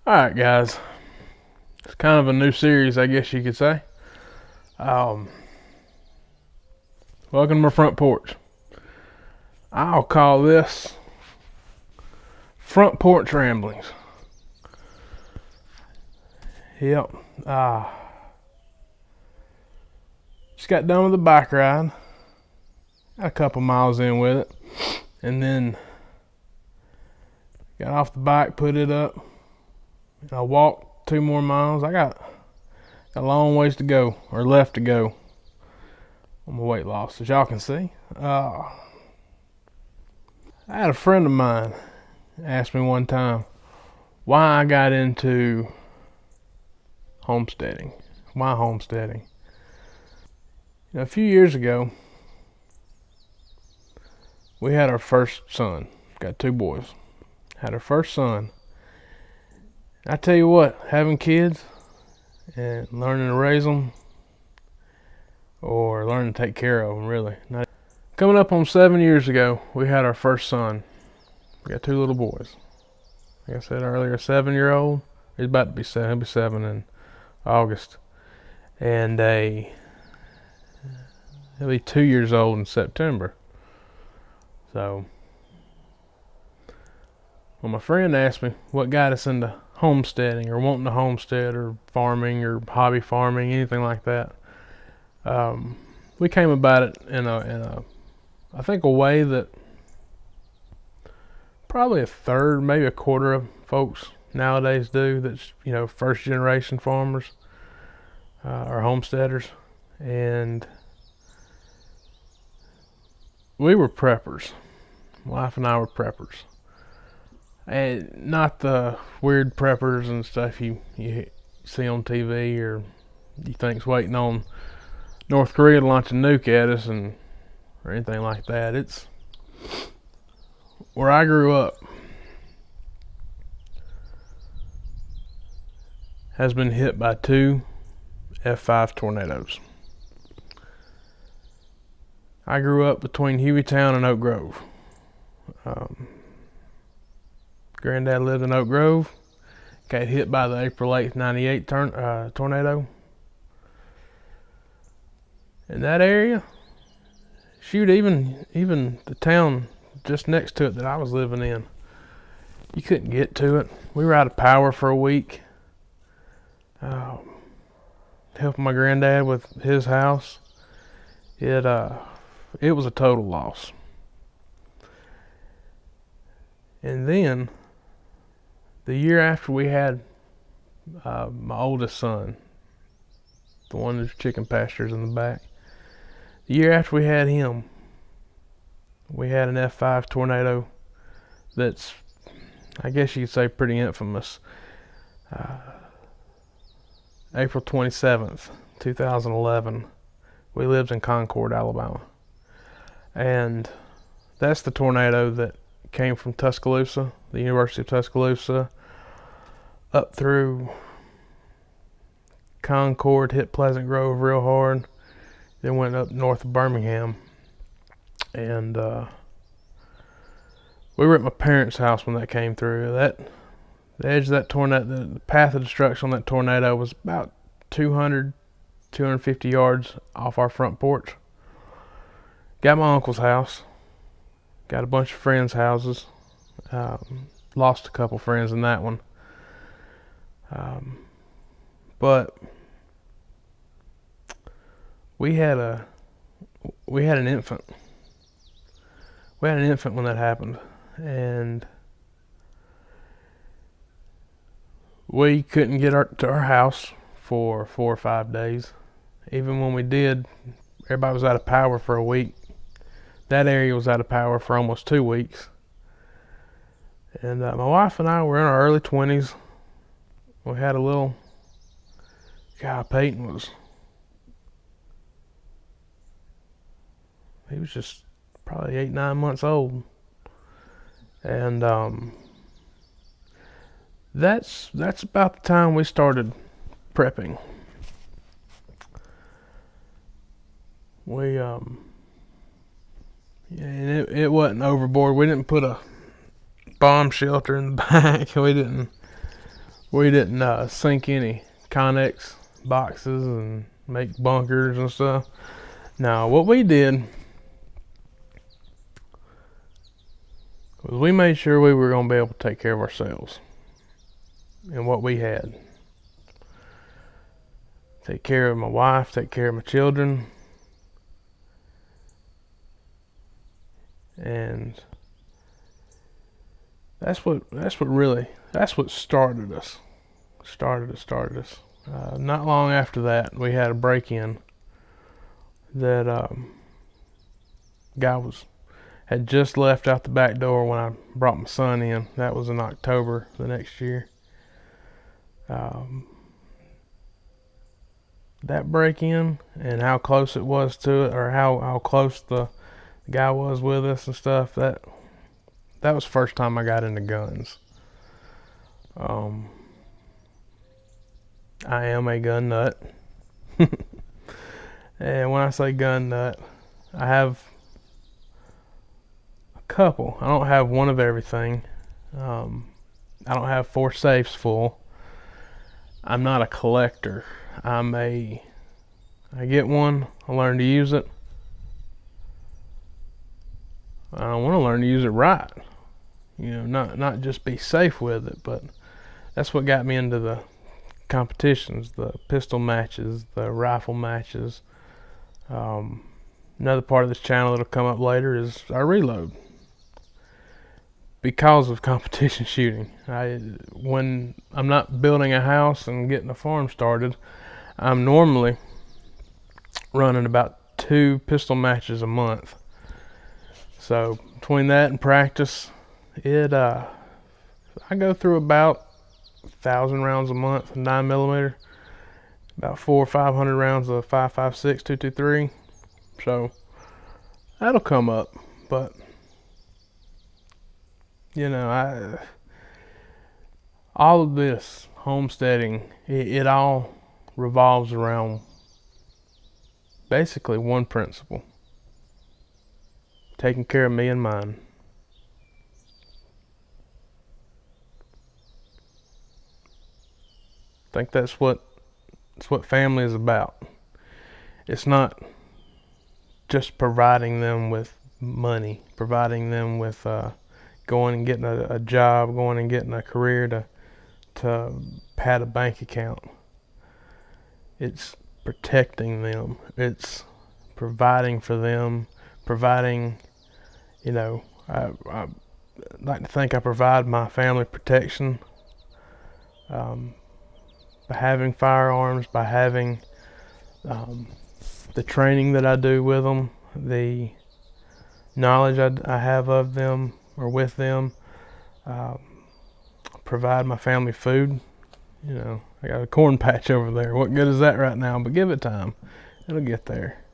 Alright guys, it's kind of a new series, I guess you could say. Welcome to my front porch. I'll call this Front Porch Ramblings. Yep. Just got done with the bike ride. Got a couple miles in with it. And then got off the bike, put it up. I walked 2 more miles. I got a long ways to go, or left to go, on my weight loss, as y'all can see. I had a friend of mine ask me one time why I got into homesteading. Why homesteading? A few years ago, we had our first son. Got 2 boys. Had our first son. I tell you what, having kids and learning to raise them, or learning to take care of them, really. Coming up on 7 years ago, we had our first son. We got 2 little boys. Like I said earlier, a 7-year-old. He's about to be 7. He'll be 7 in August. And he'll be 2 years old in September. So, well, my friend asked me what got us into homesteading, or wanting to homestead, or farming, or hobby farming, anything like that. We came about it in a I think a way that probably a third, maybe a quarter of folks nowadays do. That's, first generation farmers, or homesteaders. And we were preppers. My wife and I were preppers. And not the weird preppers and stuff you see on TV, or you think's waiting on North Korea to launch a nuke at us, or anything like that. It's where I grew up has been hit by 2 F5 tornadoes. I grew up between Hueytown and Oak Grove. Granddad lived in Oak Grove. Got hit by the April 8th, 98 tornado. In that area, shoot, even the town just next to it that I was living in, you couldn't get to it. We were out of power for a week. Helping my granddad with his house. It was a total loss. And then, the year after we had my oldest son, the one that's chicken pastures in the back, the year after we had him, we had an F5 tornado that's, I guess you could say, pretty infamous. April 27th, 2011, we lived in Concord, Alabama. And that's the tornado that came from Tuscaloosa, the University of Tuscaloosa, up through Concord, hit Pleasant Grove real hard, then went up north of Birmingham. And we were at my parents' house when that came through. The edge of that tornado, the path of destruction on that tornado was about 250 yards off our front porch. Got my uncle's house. Got a bunch of friends' houses. Lost a couple friends in that one. But we had an infant. We had an infant when that happened, and we couldn't get to our house for 4 or 5 days. Even when we did, everybody was out of power for a week. That area was out of power for almost 2 weeks. And my wife and I were in our early 20s. We had a little guy. Peyton was just probably 8-9 months old. And that's about the time we started prepping. We and it wasn't overboard. We didn't put a bomb shelter in the back. We We didn't sink any Connex boxes and make bunkers and stuff. No, what we did was we made sure we were going to be able to take care of ourselves and what we had. Take care of my wife, take care of my children, and that's what started us. Not long after that, we had a break-in that guy had just left out the back door when I brought my son in. That was in October the next year. That break-in and how close it was to it, or how close the guy was with us and stuff, that was the first time I got into guns. I am a gun nut. And when I say gun nut, I have a couple. I don't have one of everything. I don't have 4 safes full. I'm not a collector. I get one, I learn to use it. I want to learn to use it right. Not just be safe with it, but that's what got me into the competitions, the pistol matches, the rifle matches. Another part of this channel that'll come up later is I reload because of competition shooting. When I'm not building a house and getting a farm started, I'm normally running about 2 pistol matches a month. So between that and practice, I go through about 1,000 rounds a month of 9mm, about 400 or 500 rounds of 5.56 223. So that'll come up, but all of this homesteading, it all revolves around basically one principle: taking care of me and mine. I think that's what family is about. It's not just providing them with money, providing them with going and getting a job, going and getting a career to pad a bank account. It's protecting them. It's providing for them, providing, I like to think I provide my family protection by having firearms, by having the training that I do with them, the knowledge I have of them or with them. Provide my family food. I got a corn patch over there. What good is that right now? But give it time. It'll get there.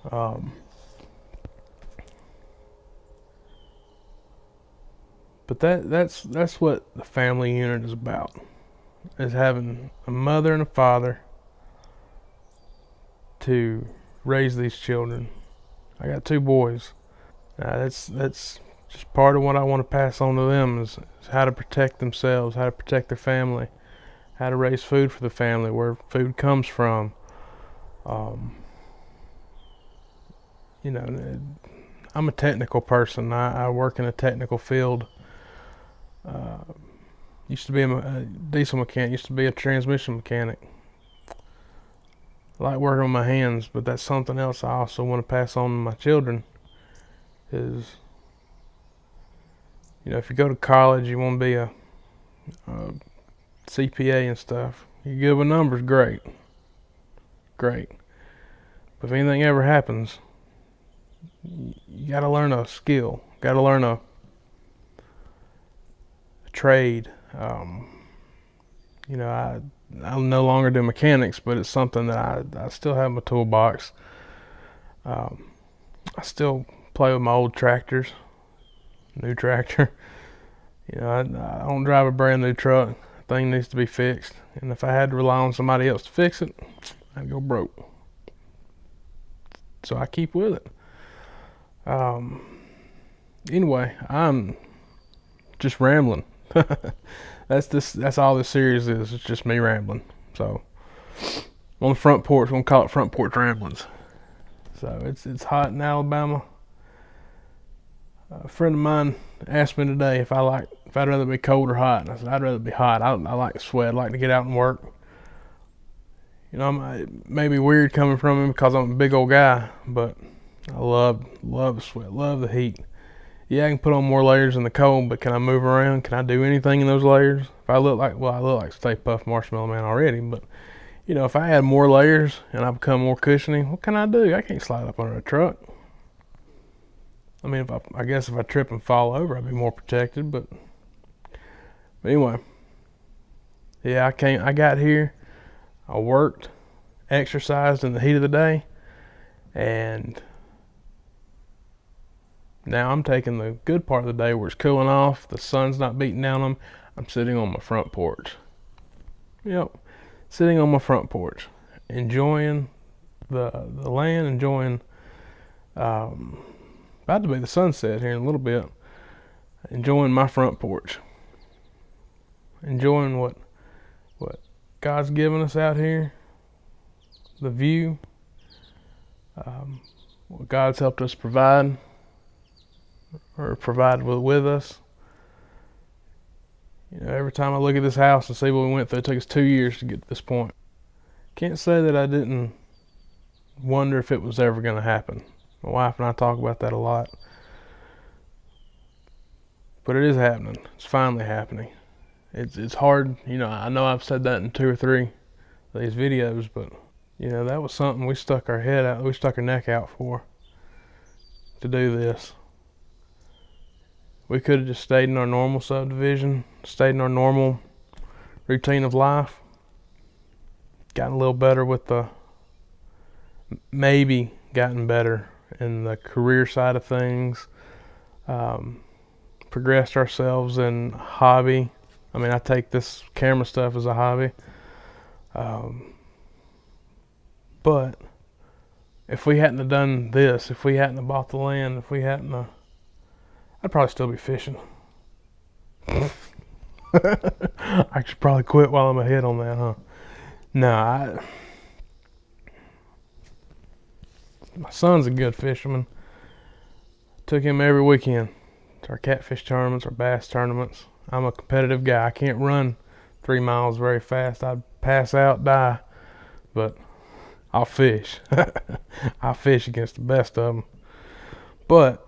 But that's what the family unit is about. Is having a mother and a father to raise these children. I got 2 boys. That's just part of what I want to pass on to them is how to protect themselves, how to protect their family, how to raise food for the family, where food comes from. I'm a technical person. I work in a technical field. Used to be a diesel mechanic, used to be a transmission mechanic. I like working with my hands, but that's something else I also want to pass on to my children is, if you go to college, you want to be a CPA and stuff. You're good with numbers, great. But if anything ever happens, you got to learn a skill, got to learn a trade. I no longer do mechanics, but it's something that I still have in my toolbox. I still play with my old tractors, new tractor. I don't drive a brand new truck. The thing needs to be fixed, and if I had to rely on somebody else to fix it, I'd go broke. So I keep with it. Anyway, I'm just rambling. That's all this series is. It's just me rambling. So on the front porch, we're gonna call it Front Porch Ramblins. So it's hot in Alabama. A friend of mine asked me today if I'd rather be cold or hot, and I said I'd rather be hot. I like to sweat. I like to get out and work. You know, it may be weird coming from him because I'm a big old guy, but I love the sweat, love the heat. Yeah, I can put on more layers in the cold, but can I move around? Can I do anything in those layers? If I look like Stay Puft Marshmallow Man already, but you know, if I add more layers and I become more cushiony, what can I do? I can't slide up under a truck. I mean, I guess if I trip and fall over, I'd be more protected, but anyway. Yeah, I got here, I worked, exercised in the heat of the day, and now I'm taking the good part of the day where it's cooling off, the sun's not beating down on me. I'm sitting on my front porch. Yep, sitting on my front porch, enjoying the land, enjoying about to be the sunset here in a little bit. Enjoying my front porch, enjoying what God's given us out here, the view, what God's helped us provide with us. You know, every time I look at this house and see what we went through, it took us 2 years to get to this point. Can't say that I didn't wonder if it was ever going to happen. My wife and I talk about that a lot. But it is happening. It's finally happening. It's hard, you know I've said that in 2 or 3 of these videos, but you know, that was something we stuck our neck out for, to do this. We could have just stayed in our normal subdivision, stayed in our normal routine of life, gotten a little better maybe gotten better in the career side of things, progressed ourselves in hobby. I mean, I take this camera stuff as a hobby. But if we hadn't have done this, if we hadn't have bought the land, I'd probably still be fishing. I should probably quit while I'm ahead on that, huh? No, my son's a good fisherman. Took him every weekend to our catfish tournaments, our bass tournaments. I'm a competitive guy. I can't run 3 miles very fast. I'd pass out, die. But I'll fish. I'll fish against the best of them. But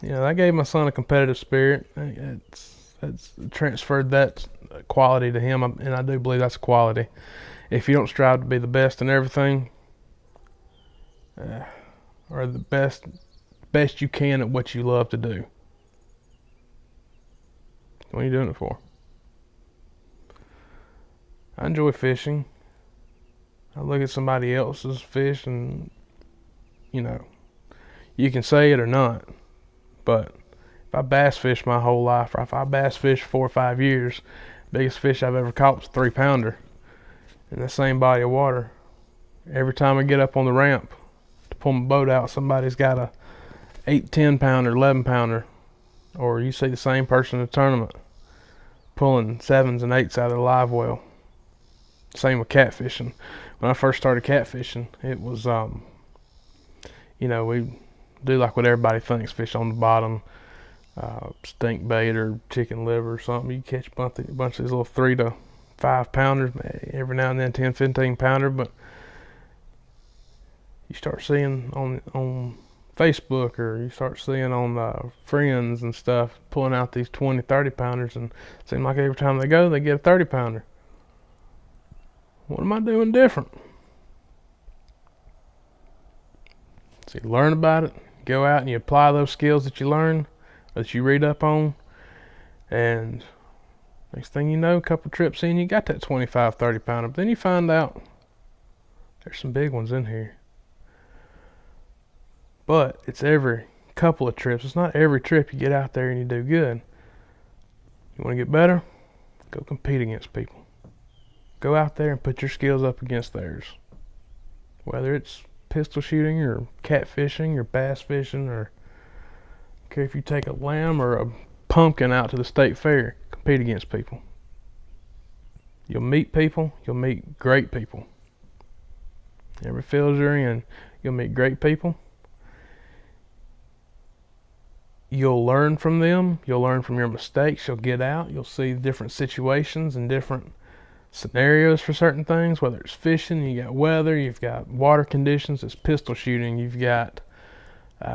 you know, that gave my son a competitive spirit. It's transferred that quality to him, and I do believe that's a quality. If you don't strive to be the best in everything, or the best you can at what you love to do, what are you doing it for? I enjoy fishing. I look at somebody else's fish and, you know, you can say it or not, but if I bass fish my whole life, or if I bass fish 4 or 5 years, biggest fish I've ever caught was a 3-pounder in the same body of water. Every time I get up on the ramp to pull my boat out, somebody's got a 8, 10-pounder, 11-pounder, or you see the same person in a tournament pulling 7s and 8s out of the live well. Same with catfishing. When I first started catfishing, it was, you know, we do like what everybody thinks, fish on the bottom, stink bait or chicken liver or something. You catch a bunch of these little 3 to 5 pounders, every now and then 10, 15 pounder, but you start seeing on Facebook, or you start seeing on friends and stuff pulling out these 20, 30 pounders, and it seems like every time they go, they get a 30 pounder. What am I doing different? So you learn about it, go out and you apply those skills that you learn, that you read up on, and next thing you know, a couple trips in, you got that 25, 30 pounder. But then you find out there's some big ones in here. But it's every couple of trips. It's not every trip you get out there and you do good. You want to get better? Go compete against people. Go out there and put your skills up against theirs. Whether it's pistol shooting or catfishing or bass fishing, or I don't care if you take a lamb or a pumpkin out to the state fair. compete against people. You'll meet people. You'll meet great people. Every field you're in, you'll meet great people. You'll learn from them. You'll learn from your mistakes. You'll get out. You'll see different situations and different scenarios for certain things, whether it's fishing, you got weather, you've got water conditions, it's pistol shooting, you've got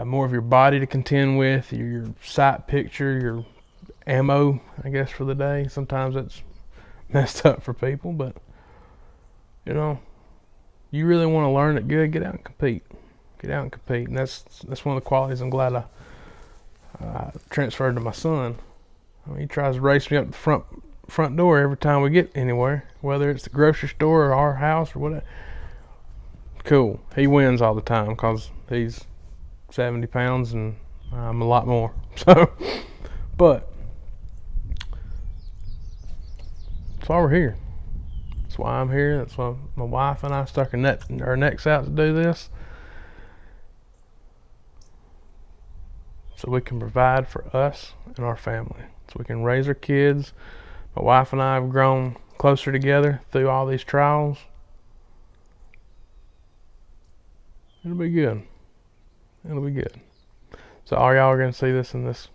more of your body to contend with, your sight picture, your ammo, I guess, for the day. Sometimes it's messed up for people, but you know, you really want to learn it good, get out and compete. Get out and compete. And that's one of the qualities I'm glad I transferred to my son. I mean, he tries to race me up the front door every time we get anywhere, whether it's the grocery store or our house or whatever. Cool. He wins all the time because he's 70 pounds and I'm a lot more. So, but that's why we're here. That's why I'm here. That's why my wife and I stuck our necks out to do this, so we can provide for us and our family, so we can raise our kids. My wife and I have grown closer together through all these trials. It'll be good. It'll be good. So all y'all are going to see this in this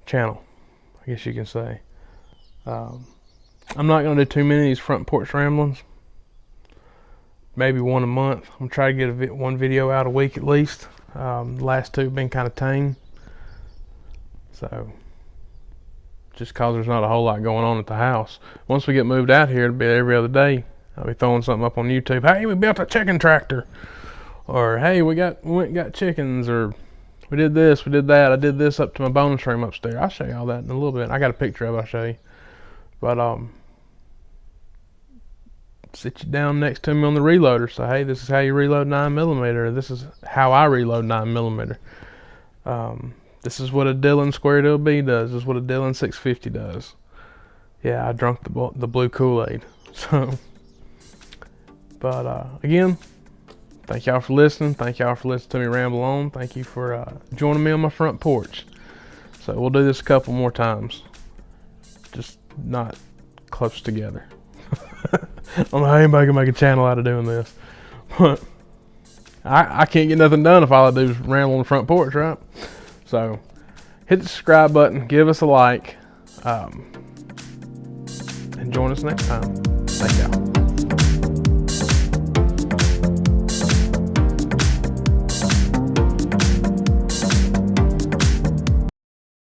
channel, I guess you can say. I'm not going to do too many of these front porch ramblings. Maybe one a month. I'm going to try to get one video out a week at least. The last two have been kind of tame. So, just cause there's not a whole lot going on at the house. Once we get moved out here, it'll be every other day. I'll be throwing something up on YouTube. Hey, we built a chicken tractor. Or, hey, we went and got chickens. Or, we did this, we did that. I did this up to my bonus room upstairs. I'll show you all that in a little bit. I got a picture of it, I'll show you. But, sit you down next to me on the reloader. So, hey, this is how you reload 9mm. This is how I reload 9mm. This is what a Dillon Square Deal B does. This is what a Dillon 650 does. Yeah, I drunk the blue Kool-Aid. So, but again, thank y'all for listening. Thank y'all for listening to me ramble on. Thank you for joining me on my front porch. So we'll do this a couple more times, just not close together. I don't know how anybody can make a channel out of doing this, but I can't get nothing done if all I do is ramble on the front porch, right? So hit the subscribe button, give us a like, and join us next time. Thank y'all.